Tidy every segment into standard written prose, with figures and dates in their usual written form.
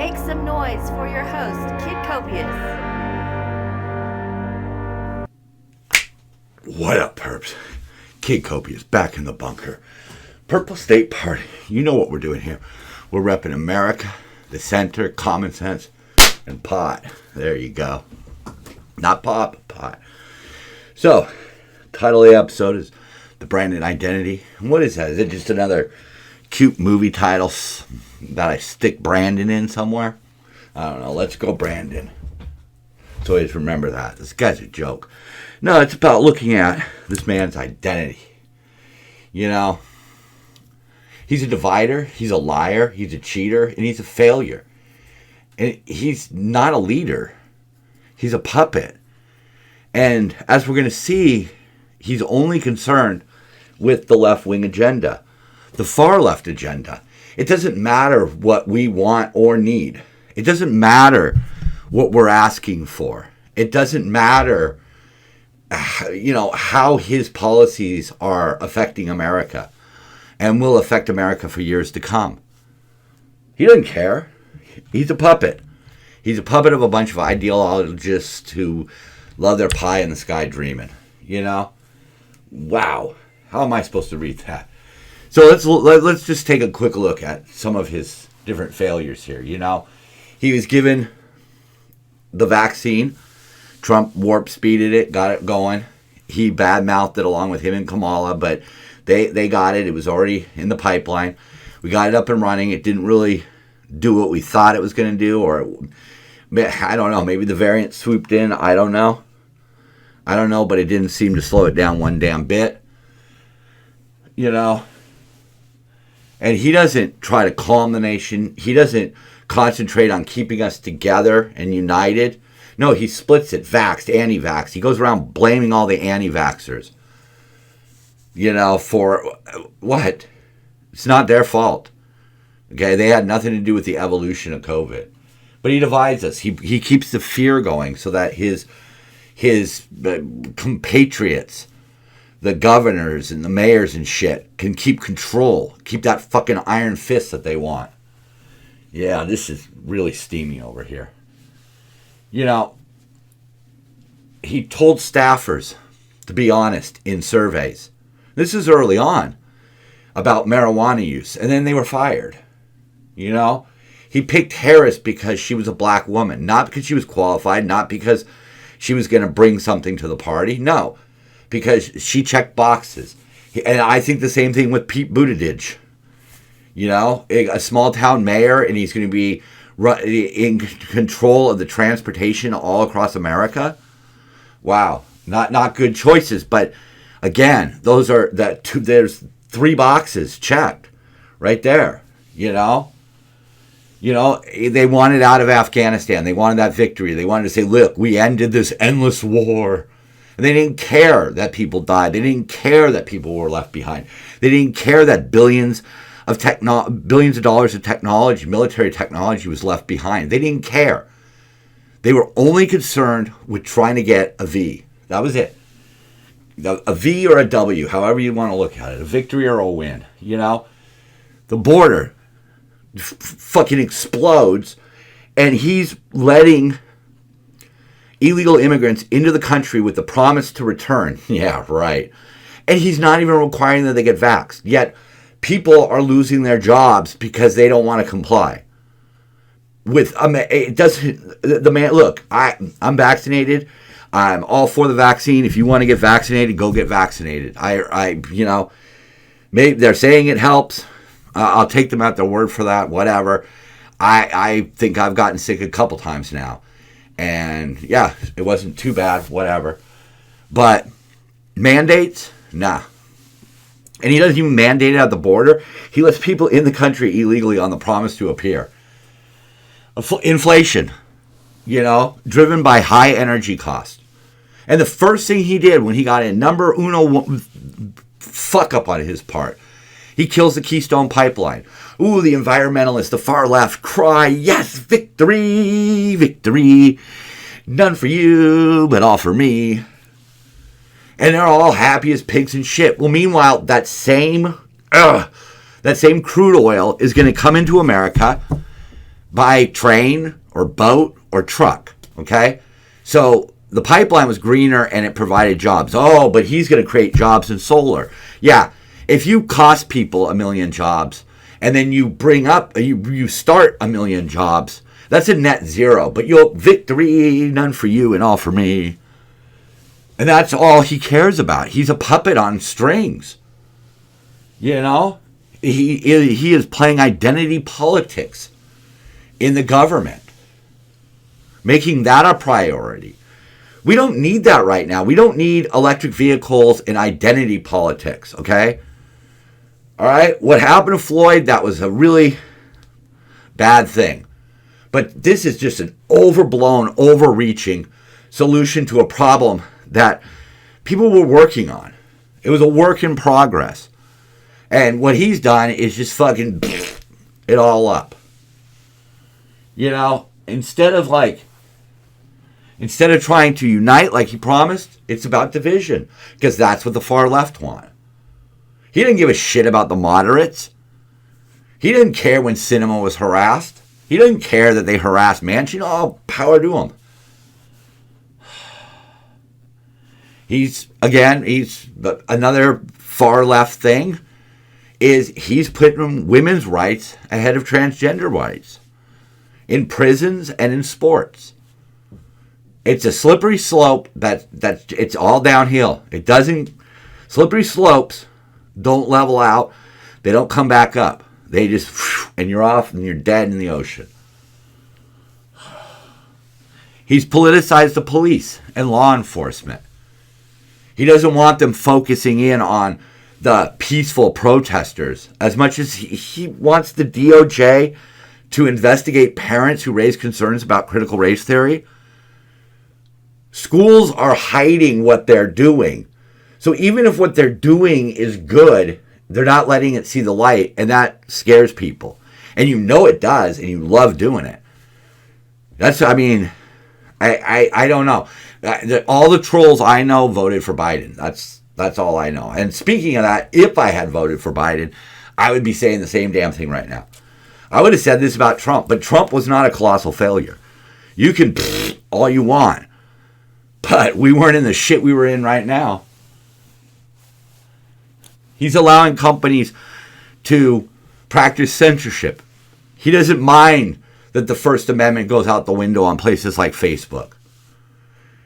Make some noise for your host, Kid Copious. What up, perps? Kid Copious back in the bunker. Purple State Party. You know what we're doing here. We're repping America, the center, common sense, and pot. There you go. Not pop, pot. So, title of the episode is The Branded Identity. And what is that? Is it just another cute movie title that I stick Brandon in somewhere? I don't know. Let's go Brandon. So always remember that. This guy's a joke. No, it's about looking at this man's identity. You know, he's a divider, he's a liar, he's a cheater, and he's a failure. And he's not a leader. He's a puppet. And as we're going to see, he's only concerned with the left-wing agenda, the far-left agenda. It doesn't matter what we want or need. It doesn't matter what we're asking for. It doesn't matter, how his policies are affecting America and will affect America for years to come. He doesn't care. He's a puppet. He's a puppet of a bunch of ideologists who love their pie in the sky dreaming. Wow. How am I supposed to read that? So let's just take a quick look at some of his different failures here. He was given the vaccine. Trump warp speeded it, got it going. He badmouthed it along with him and Kamala, but they got it. It was already in the pipeline. We got it up and running. It didn't really do what we thought it was going to do, or I don't know. Maybe the variant swooped in. I don't know, but it didn't seem to slow it down one damn bit. And he doesn't try to calm the nation. He doesn't concentrate on keeping us together and united. No, he splits it, vaxxed, anti-vax. He goes around blaming all the anti-vaxxers. For what? It's not their fault. Okay, they had nothing to do with the evolution of COVID. But he divides us. He keeps the fear going so that his compatriots, the governors and the mayors and shit, can keep control. Keep that fucking iron fist that they want. Yeah, this is really steamy over here. He told staffers to be honest in surveys. This is early on about marijuana use, and then they were fired. He picked Harris because she was a black woman, not because she was qualified, not because she was going to bring something to the party. No, because she checked boxes. And I think the same thing with Pete Buttigieg. A small town mayor, and he's going to be in control of the transportation all across America. Wow, not good choices. But again, there's 3 boxes checked right there. They wanted out of Afghanistan. They wanted that victory. They wanted to say, look, we ended this endless war. And they didn't care that people died. They didn't care that people were left behind. They didn't care that billions of dollars of technology, military technology, was left behind. They didn't care. They were only concerned with trying to get a V. That was it. A V or a W, however you want to look at it. A victory or a win. The border fucking explodes, and he's letting illegal immigrants into the country with the promise to return. Yeah, right. And he's not even requiring that they get vaxxed. Yet people are losing their jobs because they don't want to comply. It doesn't. The man. Look, I'm vaccinated. I'm all for the vaccine. If you want to get vaccinated, go get vaccinated. Maybe they're saying it helps. I'll take them at their word for that. Whatever. I think I've gotten sick a couple times now, and yeah, it wasn't too bad. Whatever. But mandates, nah. And he doesn't even mandate it at the border. He lets people in the country illegally on the promise to appear. Inflation, driven by high energy costs. And the first thing he did when he got in, number uno fuck up on his part, he kills the Keystone Pipeline. Ooh, the environmentalists, the far left, cry, yes, victory, victory. None for you, but all for me. And they're all happy as pigs in shit. Well, meanwhile, that same crude oil is going to come into America, by train or boat or truck, okay? So the pipeline was greener and it provided jobs. Oh, but he's going to create jobs in solar. Yeah, if you cost people 1 million jobs and then you bring up, you start 1 million jobs, that's a net zero. But you'll victory, none for you and all for me. And that's all he cares about. He's a puppet on strings. You know? He is playing identity politics in the government, making that a priority. We don't need that right now. We don't need electric vehicles and identity politics, okay? All right? What happened to Floyd, that was a really bad thing. But this is just an overblown, overreaching solution to a problem that people were working on. It was a work in progress. And what he's done is just fucking it all up. You know, instead of trying to unite like he promised, it's about division. Because that's what the far left want. He didn't give a shit about the moderates. He didn't care when Sinema was harassed. He didn't care that they harassed Manchin. Oh, power to him. He's another far left thing is he's putting women's rights ahead of transgender rights in prisons and in sports. It's a slippery slope that it's all downhill. It doesn't, slippery slopes don't level out. They don't come back up. They just, and you're off and you're dead in the ocean. He's politicized the police and law enforcement. He doesn't want them focusing in on the peaceful protesters as much as he wants the DOJ to investigate parents who raise concerns about critical race theory. Schools are hiding what they're doing. So even if what they're doing is good, they're not letting it see the light, and that scares people. And you know it does, and you love doing it. I don't know. All the trolls I know voted for Biden. That's all I know. And speaking of that, if I had voted for Biden, I would be saying the same damn thing right now. I would have said this about Trump, but Trump was not a colossal failure. You can all you want, but we weren't in the shit we were in right now. He's allowing companies to practice censorship. He doesn't mind that the First Amendment goes out the window on places like Facebook.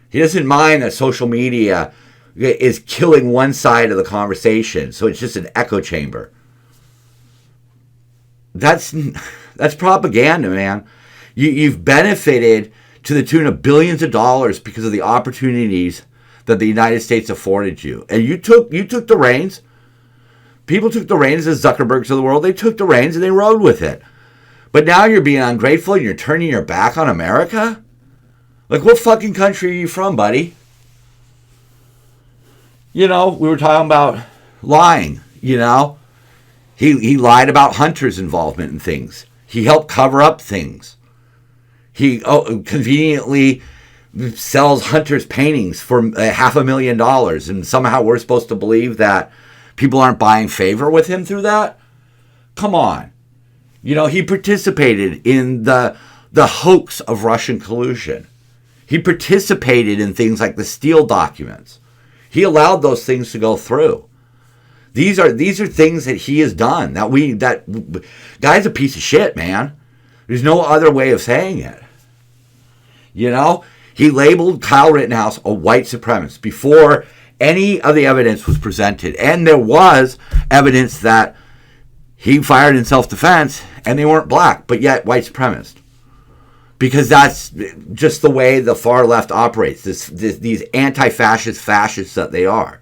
He doesn't mind that social media is killing one side of the conversation, so it's just an echo chamber. That's propaganda, man. You've benefited to the tune of billions of dollars because of the opportunities that the United States afforded you. And you took the reins. People took the reins, the Zuckerbergs of the world. They took the reins and they rode with it. But now you're being ungrateful and you're turning your back on America? Like, what fucking country are you from, buddy? You know, we were talking about lying, you know. He lied about Hunter's involvement in things. He helped cover up things. He conveniently sells Hunter's paintings for $500,000, and somehow we're supposed to believe that people aren't buying favor with him through that? Come on. You know, he participated in the hoax of Russian collusion. He participated in things like the Steele documents. He allowed those things to go through. These are things that he has done. That guy's a piece of shit, man. There's no other way of saying it. You know, he labeled Kyle Rittenhouse a white supremacist before any of the evidence was presented. And there was evidence that he fired in self-defense and they weren't black, but yet white supremacist. Because that's just the way the far left operates. These anti-fascist fascists that they are.